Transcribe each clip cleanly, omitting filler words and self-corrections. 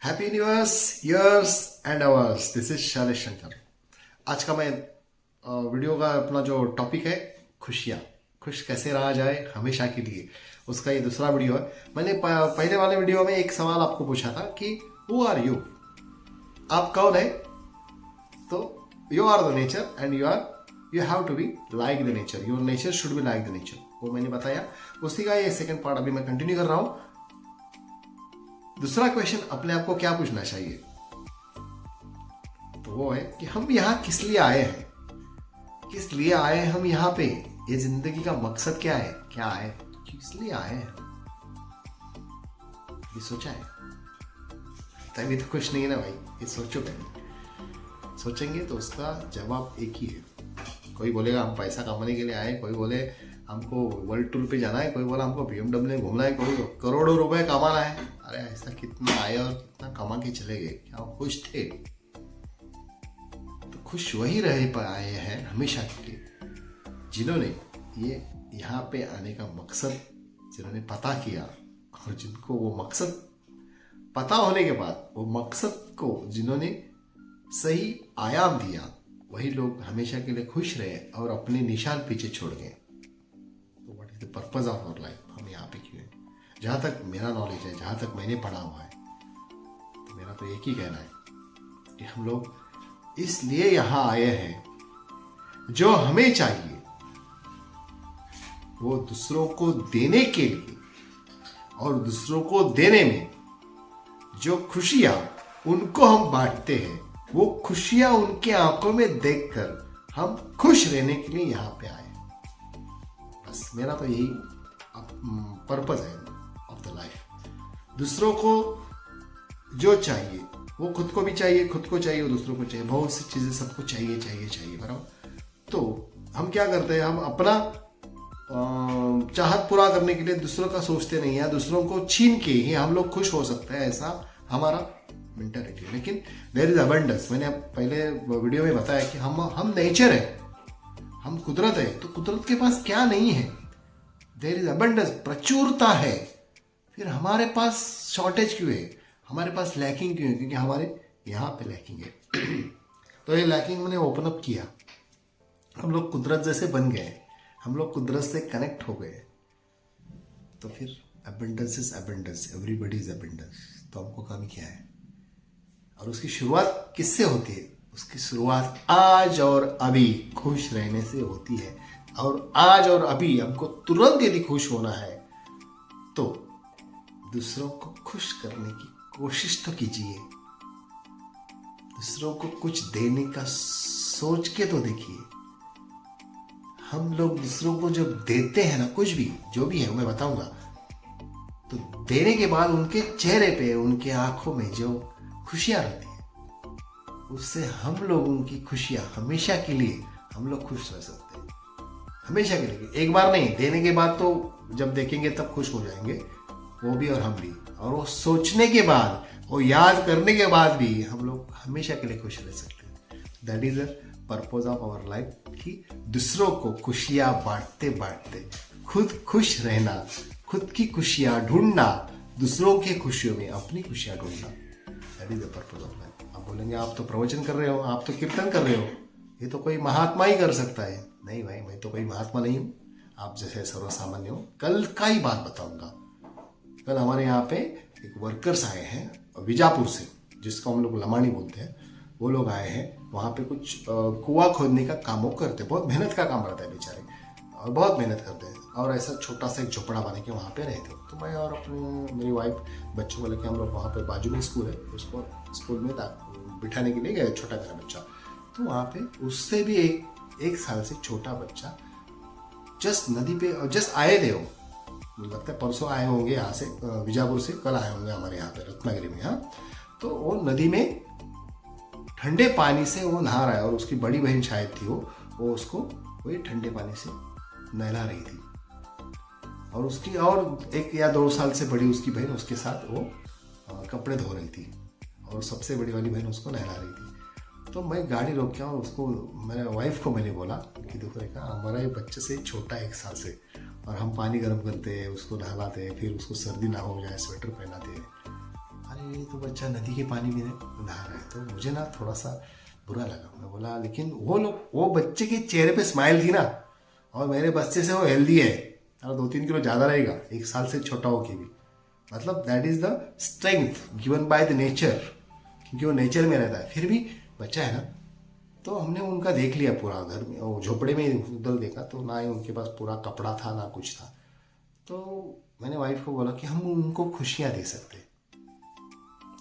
Happy universe years and hours. This is Shailesh Shankar. आज का मैं वीडियो का अपना जो टॉपिक है खुशियाँ, खुश कैसे रहा जाए हमेशा के लिए, उसका ये दूसरा वीडियो है। मैंने पहले वाले वीडियो में एक सवाल आपको पूछा था कि हु आर यू, आप कौन है। तो you are the nature and you have to be like the nature, your nature should be like the nature, वो मैंने बताया। उसी का ये सेकंड पार्ट अभी मैं कंटिन्यू कर रहा हूँ। दूसरा क्वेश्चन अपने आप को क्या पूछना चाहिए, तो वो है कि हम यहाँ किस लिए आए हैं, किस लिए आए हैं हम यहाँ पे, ये जिंदगी का मकसद क्या है, क्या है, किस लिए आए हैं। ये सोचा है? तभी तो कुछ नहीं है ना भाई, ये सोचो पहले। सोचेंगे तो उसका जवाब एक ही है। कोई बोलेगा हम पैसा कमाने के लिए आए, कोई बोले हमको वर्ल्ड टूर पे जाना है, कोई बोला हमको BMW में घूमना है, कोई करोड़ों रुपए कमाना है। अरे ऐसा कितना आए और कितना कमा के चले गए, क्या खुश थे? तो खुश वही रहे पाए हैं हमेशा के लिए जिन्होंने ये यहाँ पे आने का मकसद, जिन्होंने पता किया, और जिनको वो मकसद पता होने के बाद वो मकसद को जिन्होंने सही आयाम दिया, वही लोग हमेशा के लिए खुश रहे और अपने निशान पीछे छोड़ गए। तो what is the purpose of our life, हम यहाँ पे क्यों हैं? जहाँ तक मेरा नॉलेज है, जहाँ तक मैंने पढ़ा हुआ है, तो मेरा तो एक ही कहना है कि हम लोग इसलिए यहाँ आए हैं, जो हमें चाहिए वो दूसरों को देने के लिए, और दूसरों को देने में जो खुशियाँ उनको हम बांटते हैं, वो खुशियाँ उनके आंखों में देखकर हम खुश रहने के लिए यहाँ पे आए। बस मेरा तो यही पर्पज है ऑफ द लाइफ। दूसरों को जो चाहिए वो खुद को भी चाहिए, खुद को चाहिए वो दूसरों को चाहिए, बहुत सी चीजें सबको चाहिए चाहिए चाहिए, बराबर। तो हम क्या करते हैं, हम अपना चाहत पूरा करने के लिए दूसरों का सोचते नहीं है, दूसरों को छीन के ही हम लोग खुश हो सकते हैं, ऐसा हमारा मेंटालिटी है। लेकिन देयर इज अबंडेंस। मैंने पहले वीडियो में बताया कि हम नेचर है, हम कुदरत है, तो कुदरत के पास क्या नहीं है? देयर इज अबंडेंस, प्रचुरता है। फिर हमारे पास शॉर्टेज क्यों है, हमारे पास लैकिंग क्यों है? क्योंकि हमारे यहाँ पे लैकिंग है। तो ये लैकिंग मैंने ओपन अप किया, हम लोग कुदरत जैसे बन गए, हम लोग कुदरत से कनेक्ट हो गए, तो फिर abundance is abundance, everybody is abundance. तो हमको कमी क्या है? और उसकी शुरुआत किससे होती है? उसकी शुरुआत आज और अभी खुश रहने से होती है। और आज और अभी हमको तुरंत यदि खुश होना है तो दूसरों को खुश करने की कोशिश तो कीजिए, दूसरों को कुछ देने का सोच के तो देखिए। हम लोग दूसरों को जब देते हैं ना, कुछ भी जो भी है मैं बताऊंगा, तो देने के बाद उनके चेहरे पे, उनके आंखों में जो खुशियां रहती है, उससे हम लोगों की खुशियां हमेशा के लिए हम लोग खुश रह सकते हैं, हमेशा के लिए। एक बार नहीं, देने के बाद तो जब देखेंगे तब खुश हो जाएंगे, वो भी और हम भी। और वो सोचने के बाद, वो याद करने के बाद भी हम लोग हमेशा के लिए खुश रह सकते हैं। That is the purpose of our life, कि दूसरों को खुशियां बांटते बांटते खुद खुश रहना, खुद की खुशियां ढूंढना, दूसरों की खुशियों में अपनी खुशियां ढूंढना। That is the purpose of life. आप बोलेंगे आप तो प्रवचन कर रहे हो, आप तो कीर्तन कर रहे हो, ये तो कोई महात्मा ही कर सकता है। नहीं भाई, मैं तो कोई महात्मा नहीं हूँ, आप जैसे सर्वसामान्य हो। कल का ही बात बताऊंगा। कल हमारे यहाँ पे एक वर्कर्स आए हैं विजापुर से, जिसको हम लोग लमानी बोलते हैं। वो लोग आए हैं, वहाँ पे कुछ कुआं खोदने का काम वो करते, बहुत मेहनत का काम रहता है बेचारे, और बहुत मेहनत करते हैं। और ऐसा छोटा सा एक झोपड़ा बना के वहाँ पे रहते। तो मैं और अपनी मेरी वाइफ बच्चों को लेके हम लोग वहाँ पे बाजू में स्कूल है, उसको स्कूल में बिठाने के लिए गए, छोटा मेरा बच्चा। तो वहाँ पे उससे भी एक साल से छोटा बच्चा जस्ट नदी पे जस्ट आए थे, वो लगता है परसों आए होंगे यहाँ से, बीजापुर से कल आए होंगे हमारे यहाँ पे रत्नागिरी में। हाँ, तो वो नदी में ठंडे पानी से वो नहा रहा है, और उसकी बड़ी बहन शायद थी, वो उसको वही ठंडे पानी से नहला रही थी। और उसकी और 1 या 2 साल से बड़ी उसकी बहन उसके साथ वो कपड़े धो रही थी, और सबसे बड़ी वाली बहन उसको नहला रही थी। तो मैं गाड़ी रोक के और उसको, मेरे वाइफ को मैंने बोला कि देखो रेखा, हमारा ये बच्चे से छोटा 1 साल से, और हम पानी गर्म करते हैं, उसको नहलाते हैं, फिर उसको सर्दी ना हो जाए स्वेटर पहनाते हैं। अरे ये तो बच्चा नदी के पानी में नहा रहा है। तो मुझे ना थोड़ा सा बुरा लगा। मैं बोला लेकिन वो बच्चे के चेहरे पे स्माइल थी ना, और मेरे बच्चे से वो हेल्दी है और 2-3 किलो ज़्यादा रहेगा 1 साल से छोटा हो के भी। मतलब that is the strength given by the nature, क्योंकि वो नेचर में रहता है। फिर भी बच्चा है ना, तो हमने उनका देख लिया पूरा घर में, वो झोपड़े में उधर देखा तो ना ही उनके पास पूरा कपड़ा था ना कुछ था। तो मैंने वाइफ को बोला कि हम उनको खुशियाँ दे सकते।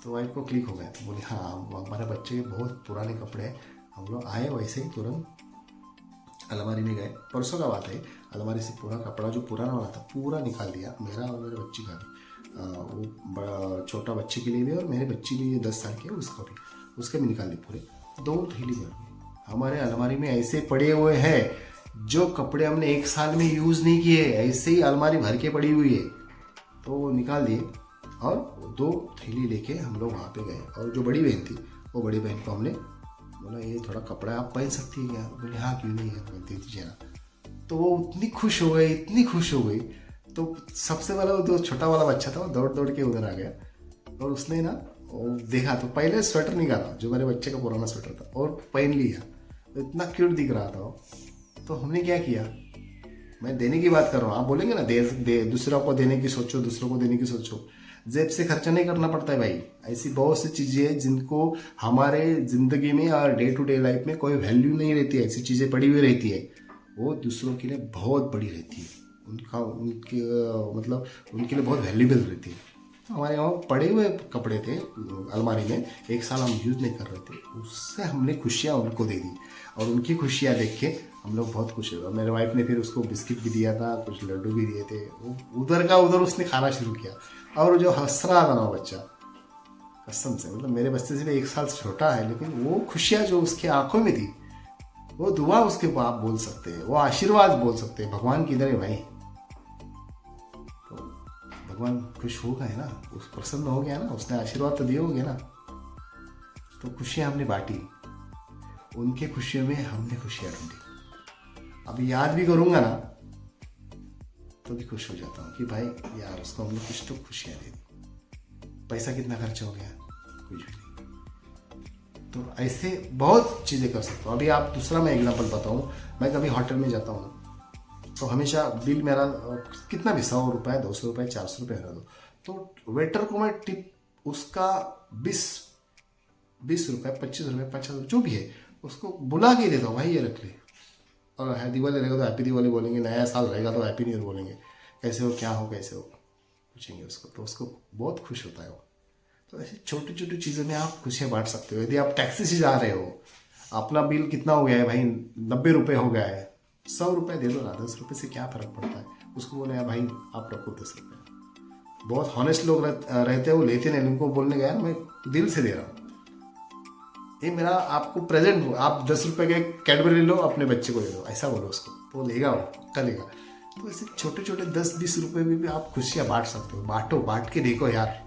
तो वाइफ को क्लिक हो गया। तो बोली हाँ, हमारे बच्चे के बहुत पुराने कपड़े हैं। हम लोग आए वैसे ही तुरंत अलमारी में गए, परसों का बात है। अलमारी से पूरा कपड़ा जो पुराना वाला था पूरा निकाल दिया, मेरा और मेरे बच्ची का भी। वो बड़ा छोटा बच्चे के लिए भी और मेरे बच्ची भी 10 साल की है उसका भी, उसके भी निकाल दिए पूरे 2 थैली भर के। हमारे अलमारी में ऐसे पड़े हुए हैं जो कपड़े हमने 1 साल में यूज़ नहीं किए, ऐसे ही अलमारी भर के पड़ी हुई है। तो वो निकाल दिए और 2 थैली लेके हम लोग वहाँ पे गए। और जो बड़ी बहन थी, वो बड़ी बहन को हमने बोला ये थोड़ा कपड़ा आप पहन सकती है क्या? बोले हाँ क्यों नहीं है, दे दीजिए ना। तो वो इतनी खुश हो गई, इतनी खुश हो गई। तो सबसे पहले वो जो छोटा वाला बच्चा था वो दौड़ दौड़ के उधर आ गया और उसने ना वो देखा तो पहले स्वेटर निकाला जो मेरे बच्चे का पुराना स्वेटर था और पहन लिया। तो इतना क्यूट दिख रहा था वो। तो हमने क्या किया, मैं देने की बात कर रहा हूँ, आप बोलेंगे ना दे दूसरों को देने की सोचो, दूसरों को देने की सोचो। जेब से खर्चा नहीं करना पड़ता है भाई। ऐसी बहुत सी चीज़ें हैं जिनको हमारे ज़िंदगी में और डे टू डे लाइफ में कोई वैल्यू नहीं रहती है, ऐसी चीज़ें पड़ी हुई रहती है, वो दूसरों के लिए बहुत बड़ी रहती है। उनके मतलब उनके लिए बहुत वैल्यूबल रहती है। हमारे यहाँ पड़े हुए कपड़े थे अलमारी में, 1 साल हम यूज़ नहीं कर रहे थे, उससे हमने खुशियाँ उनको दे दी और उनकी खुशियाँ देख के हम लोग बहुत खुश हुए। मेरे वाइफ ने फिर उसको बिस्किट भी दिया था, कुछ लड्डू भी दिए थे। उधर का उधर उसने खाना शुरू किया और जो हंस रहा था ना बच्चा, कसम से, मतलब मेरे बच्चे से भी 1 साल छोटा है, लेकिन वो खुशियाँ जो उसके आंखों में थी, वो दुआ उसके आप बोल सकते हैं, वो आशीर्वाद बोल सकते हैं। भगवान किधर है भाई? तो भगवान खुश हो गए ना, उस प्रसन्न हो गया ना, उसने आशीर्वाद तो दिए होंगे ना। तो खुशियाँ हमने बांटी, उनके खुशियों में हमने खुशियाँ ढूंढी। अभी याद भी करूँगा ना तो भी खुश हो जाता हूँ कि भाई यार उसको हमने कुछ तो खुशियाँ दे दी। पैसा कितना खर्चा हो गया? कुछ भी नहीं। तो ऐसे बहुत चीज़ें कर सकते हो। अभी आप दूसरा मैं एग्जांपल बताऊँ, मैं कभी होटल में जाता हूँ ना, तो हमेशा बिल मेरा कितना भी 100 रुपये, 200 रुपये, 400 रुपये रहना दो, तो वेटर को मैं टिप उसका 20 रुपये, 25 रुपये, 50 रुपये जो भी है उसको बुला के देता हूँ, भाई ये रख ले। और दिवाली रहेगा तो हैप्पी दिवाली बोलेंगे, नया साल रहेगा तो हैप्पी न्यू ईयर बोलेंगे, कैसे हो, क्या हो, कैसे हो, पूछेंगे उसको, तो उसको बहुत खुश होता है वो। तो ऐसे छोटी छोटी चीज़ों में आप खुशियाँ बांट सकते हो। यदि आप टैक्सी से जा रहे हो, अपना बिल कितना हो गया है भाई, 90 रुपये हो गया है, 100 रुपये दे दो ना, 10 रुपये से क्या फ़र्क पड़ता है? उसको बोले यार भाई आप रखो 10 रुपये। बहुत हॉनेस्ट लोग रहते हैं, वो लेते नहीं, उनको बोलने गया मैं दिल से दे रहा हूँ, ये मेरा आपको प्रेजेंट, आप 10 रुपये के कैडबरी ले लो, अपने बच्चे को दे दो, ऐसा बोलो उसको, तो लेगा वो, पक्का लेगा। तो ऐसे छोटे छोटे 10-20 रुपये में भी आप खुशियाँ बांट सकते हो। बांटो, बांट के देखो यार,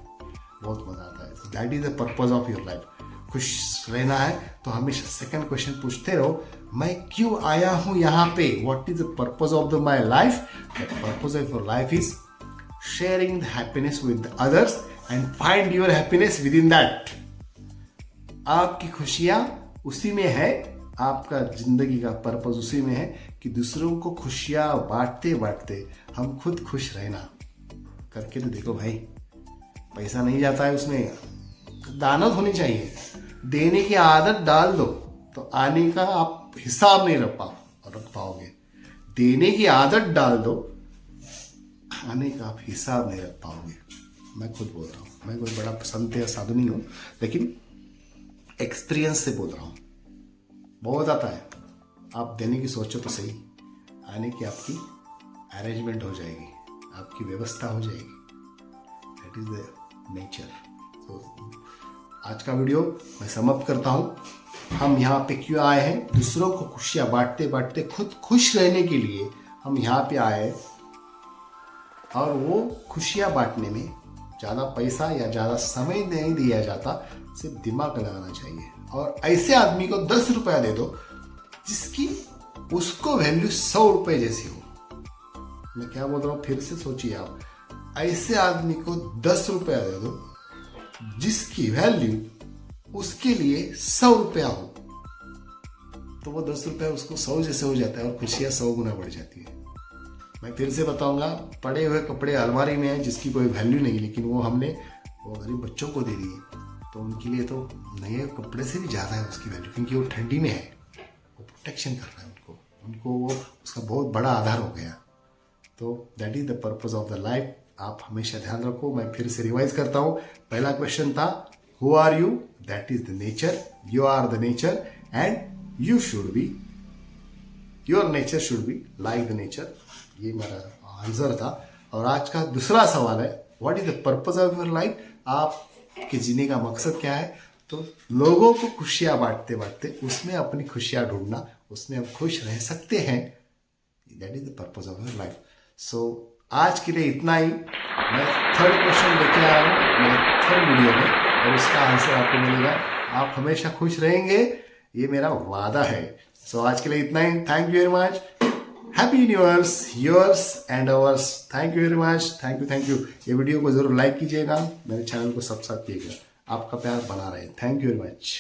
बहुत मज़ा आता है। That is the purpose of your life. खुश रहना है तो हमेशा सेकंड क्वेश्चन पूछते रहो, मैं क्यों आया हूँ यहाँ पे? What is the purpose of the my life? The purpose of your life is sharing the happiness with others and find your happiness with in that. आपकी खुशियाँ उसी में है, आपका जिंदगी का पर्पज़ उसी में है कि दूसरों को खुशियाँ बांटते बांटते हम खुद खुश रहना। करके तो देखो भाई, पैसा नहीं जाता है उसमें, दानत होनी चाहिए। देने की आदत डाल दो तो आने का आप हिसाब नहीं रख पाओगे। देने की आदत डाल दो, आने का आप हिसाब नहीं रख पाओगे। मैं खुद बोल रहा हूँ, मैं कोई बड़ा संत या साधु नहीं हूँ, लेकिन एक्सपीरियंस से बोल रहा हूँ। बहुत आता है, आप देने की सोचो तो सही, आने की आपकी अरेंजमेंट हो जाएगी, आपकी व्यवस्था हो जाएगी। That is the nature. तो आज का वीडियो मैं समाप्त करता हूँ। हम यहाँ पे क्यों आए हैं? दूसरों को खुशियाँ बांटते बांटते खुद खुश रहने के लिए हम यहाँ पे आए, और वो खुशियाँ बांटने में ज़्यादा पैसा या ज़्यादा समय नहीं दिया जाता, सिर्फ दिमाग लगाना चाहिए। और ऐसे आदमी को 10 रुपया दे दो जिसकी उसको वैल्यू 100 रुपये जैसी हो। मैं क्या बोल रहा हूँ, फिर से सोचिए आप, ऐसे आदमी को 10 रुपया दे दो जिसकी वैल्यू उसके लिए 100 रुपया हो, तो वो 10 रुपया उसको 100 जैसे हो जाता है और खुशियां 100 गुना बढ़ जाती है। मैं फिर से बताऊंगा, पड़े हुए कपड़े अलमारी में हैं जिसकी कोई वैल्यू नहीं, लेकिन वो हमने वो गरीब बच्चों को दे दिए, तो उनके लिए तो नए कपड़े से भी ज़्यादा है उसकी वैल्यू, क्योंकि वो ठंडी में है, वो प्रोटेक्शन कर रहा है उनको वो उसका बहुत बड़ा आधार हो गया। तो that is the purpose of the life. आप हमेशा ध्यान रखो। मैं फिर से रिवाइज करता हूँ। पहला क्वेश्चन था who are you, that is the nature, you are the nature and you should be, your nature should be like the nature. ये मेरा आंसर था। और आज का दूसरा सवाल है what is the purpose of your life, आपके जीने का मकसद क्या है। तो लोगों को खुशियां बांटते बांटते उसमें अपनी खुशियां ढूंढना, उसमें हम खुश रह सकते हैं, that is the purpose of your life. So आज के लिए इतना ही। मैं थर्ड क्वेश्चन लेके आया हूँ मेरे थर्ड वीडियो में और उसका आंसर आपको मिलेगा। आप हमेशा खुश रहेंगे, ये मेरा वादा है। सो आज के लिए इतना ही। Thank you very much. Happy universe, yours and ours. Thank you very much. Thank you. ये वीडियो को जरूर लाइक कीजिएगा, मेरे चैनल को सब्सक्राइब कीजिएगा। आपका प्यार बना रहे। Thank you very much.